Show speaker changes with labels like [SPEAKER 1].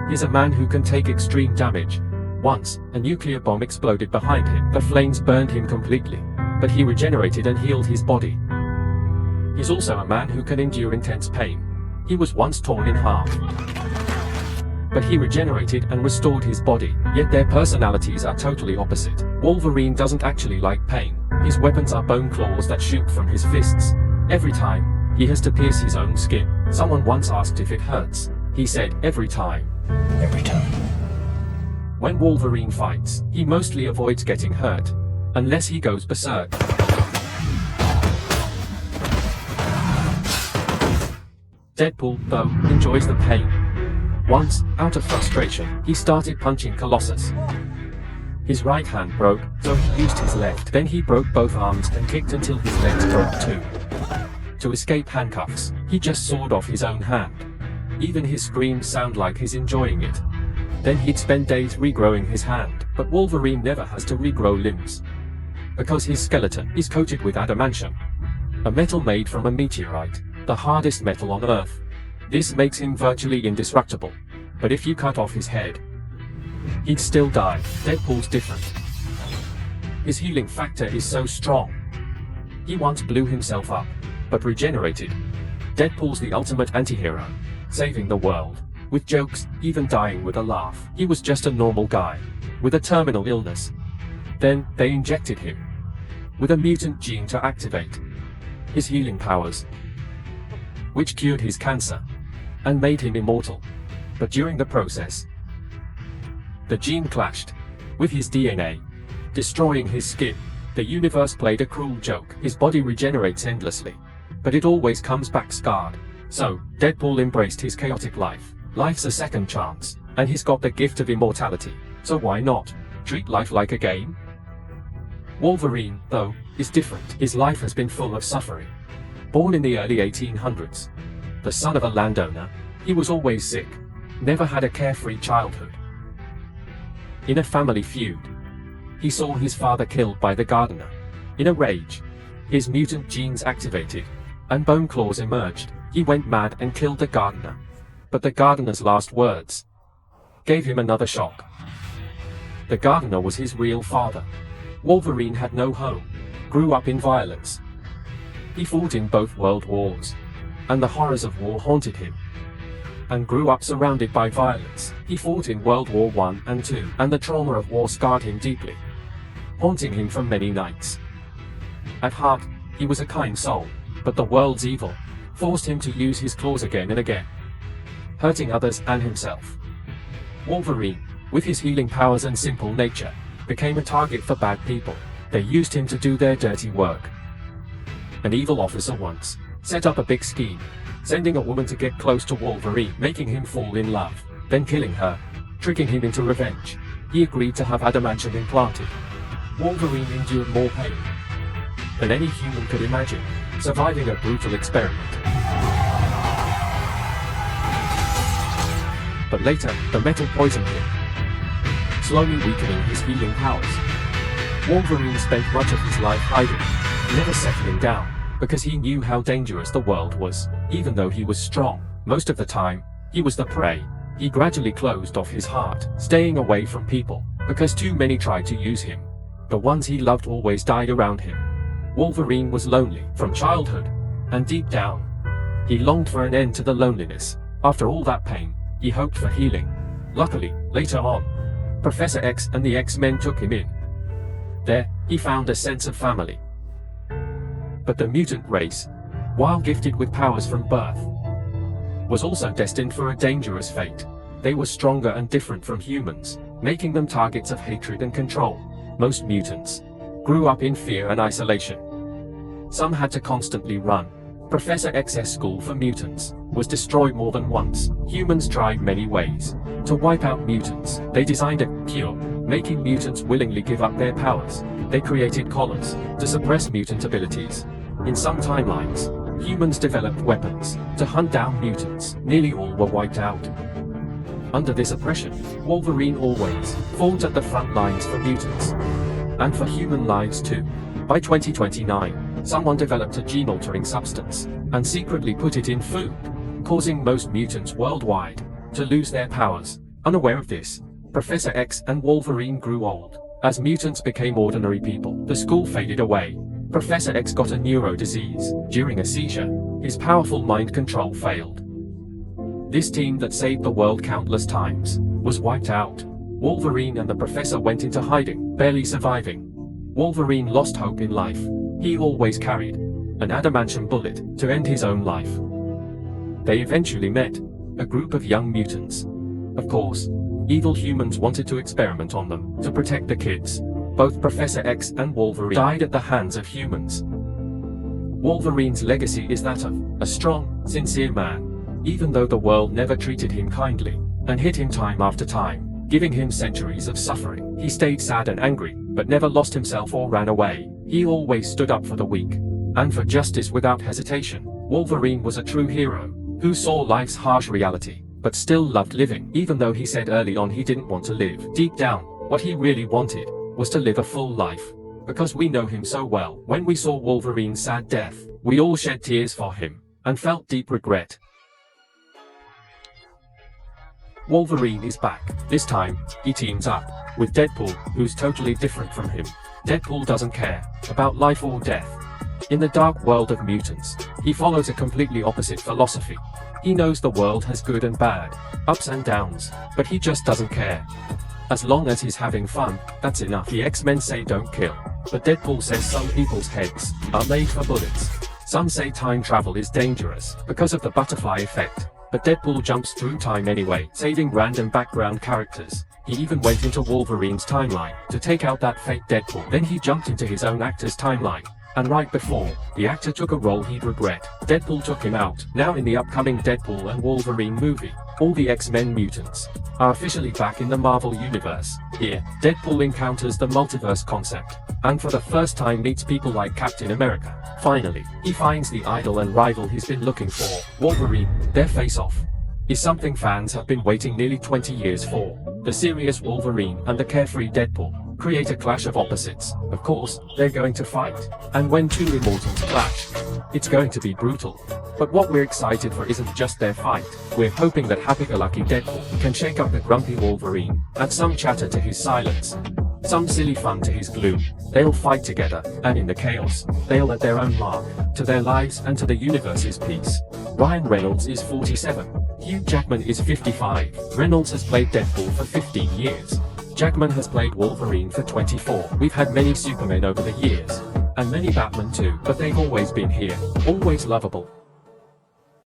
[SPEAKER 1] He's a man who can take extreme damage. Once, a nuclear bomb exploded behind him. The flames burned him completely, but he regenerated and healed his body. He's also a man who can endure intense pain. He was once torn in half, but he regenerated and restored his body, yet their personalities are totally opposite. Wolverine doesn't actually like pain. His weapons are bone claws that shoot from his fists. Every time, he has to pierce his own skin. Someone once asked if it hurts. He said, every time.
[SPEAKER 2] Every time.
[SPEAKER 1] When Wolverine fights, he mostly avoids getting hurt, unless he goes berserk. Deadpool, though, enjoys the pain. Once, out of frustration, he started punching Colossus. His right hand broke, so he used his left. Then he broke both arms and kicked until his legs broke too. To escape handcuffs, he just sawed off his own hand. Even his screams sound like he's enjoying it. Then he'd spend days regrowing his hand, but Wolverine never has to regrow limbs, because his skeleton is coated with adamantium, a metal made from a meteorite, the hardest metal on Earth. This makes him virtually indestructible, but if you cut off his head, he'd still die. Deadpool's different. His healing factor is so strong. He once blew himself up, but regenerated. Deadpool's the ultimate anti-hero, saving the world, with jokes, even dying with a laugh. He was just a normal guy, with a terminal illness. Then, they injected him with a mutant gene to activate his healing powers, which cured his cancer and made him immortal. But during the process, the gene clashed with his DNA, destroying his skin. The universe played a cruel joke. His body regenerates endlessly, but it always comes back scarred. So, Deadpool embraced his chaotic life. Life's a second chance, and he's got the gift of immortality, so why not treat life like a game? Wolverine, though, is different. His life has been full of suffering. Born in the early 1800s, the son of a landowner, he was always sick, never had a carefree childhood. In a family feud, he saw his father killed by the gardener. In a rage, his mutant genes activated, and bone claws emerged. He went mad and killed the gardener. But the gardener's last words gave him another shock. The gardener was his real father. Wolverine had no home, grew up in violence. He fought in both world wars, and the horrors of war haunted him, and grew up surrounded by violence. He fought in World War I and II, and the trauma of war scarred him deeply, haunting him for many nights. At heart, he was a kind soul, but the world's evil forced him to use his claws again and again, hurting others and himself. Wolverine, with his healing powers and simple nature, became a target for bad people. They used him to do their dirty work. An evil officer once set up a big scheme, sending a woman to get close to Wolverine, making him fall in love, then killing her, tricking him into revenge. He agreed to have adamantium implanted. Wolverine endured more pain than any human could imagine, surviving a brutal experiment. But later, the metal poisoned him, slowly weakening his healing powers. Wolverine spent much of his life hiding, never settling down, because he knew how dangerous the world was. Even though he was strong, most of the time, he was the prey. He gradually closed off his heart, staying away from people, because too many tried to use him. The ones he loved always died around him. Wolverine was lonely from childhood, and deep down, he longed for an end to the loneliness. After all that pain, he hoped for healing. Luckily, later on, Professor X and the X-Men took him in. There, he found a sense of family. But the mutant race, while gifted with powers from birth, was also destined for a dangerous fate. They were stronger and different from humans, making them targets of hatred and control. Most mutants grew up in fear and isolation. Some had to constantly run. Professor X's school for mutants was destroyed more than once. Humans tried many ways to wipe out mutants. They designed a cure, making mutants willingly give up their powers. They created collars to suppress mutant abilities. In some timelines, humans developed weapons to hunt down mutants. Nearly all were wiped out. Under this oppression, Wolverine always fought at the front lines for mutants, and for human lives too. By 2029, someone developed a gene-altering substance, and secretly put it in food, causing most mutants worldwide to lose their powers. Unaware of this, Professor X and Wolverine grew old. As mutants became ordinary people, the school faded away. Professor X got a neuro disease. During a seizure, his powerful mind control failed. This team that saved the world countless times was wiped out. Wolverine and the professor went into hiding, barely surviving. Wolverine lost hope in life. He always carried an adamantium bullet to end his own life. They eventually met a group of young mutants. Of course, evil humans wanted to experiment on them to protect the kids. Both Professor X and Wolverine died at the hands of humans. Wolverine's legacy is that of a strong, sincere man, even though the world never treated him kindly and hit him time after time, giving him centuries of suffering. He stayed sad and angry, but never lost himself or ran away. He always stood up for the weak and for justice without hesitation. Wolverine was a true hero who saw life's harsh reality, but still loved living. Even though he said early on he didn't want to live, deep down, what he really wanted was to live a full life. Because we know him so well, when we saw Wolverine's sad death, we all shed tears for him and felt deep regret. Wolverine is back. This time, he teams up with Deadpool, who's totally different from him. Deadpool doesn't care about life or death. In the dark world of mutants, he follows a completely opposite philosophy. He knows the world has good and bad, ups and downs, but he just doesn't care. As long as he's having fun, that's enough. The X-Men say don't kill, but Deadpool says some people's heads are made for bullets. Some say time travel is dangerous because of the butterfly effect, but Deadpool jumps through time anyway, saving random background characters. He even went into Wolverine's timeline to take out that fake Deadpool. Then he jumped into his own actor's timeline, and right before the actor took a role he'd regret, Deadpool took him out. Now in the upcoming Deadpool and Wolverine movie, all the X-Men mutants are officially back in the Marvel Universe. Here, Deadpool encounters the multiverse concept, and for the first time meets people like Captain America. Finally, he finds the idol and rival he's been looking for, Wolverine. Their face-off is something fans have been waiting nearly 20 years for. The serious Wolverine and the carefree Deadpool create a clash of opposites. Of course, they're going to fight, and when two immortals clash, it's going to be brutal. But what we're excited for isn't just their fight. We're hoping that happy-go-lucky Deadpool can shake up the grumpy Wolverine, add some chatter to his silence, some silly fun to his gloom. They'll fight together, and in the chaos, they'll add their own mark to their lives and to the universe's peace. Ryan Reynolds is 47. Hugh Jackman is 55. Reynolds has played Deadpool for 15 years. Jackman has played Wolverine for 24. We've had many Supermen over the years, and many Batman too, but they've always been here, always lovable.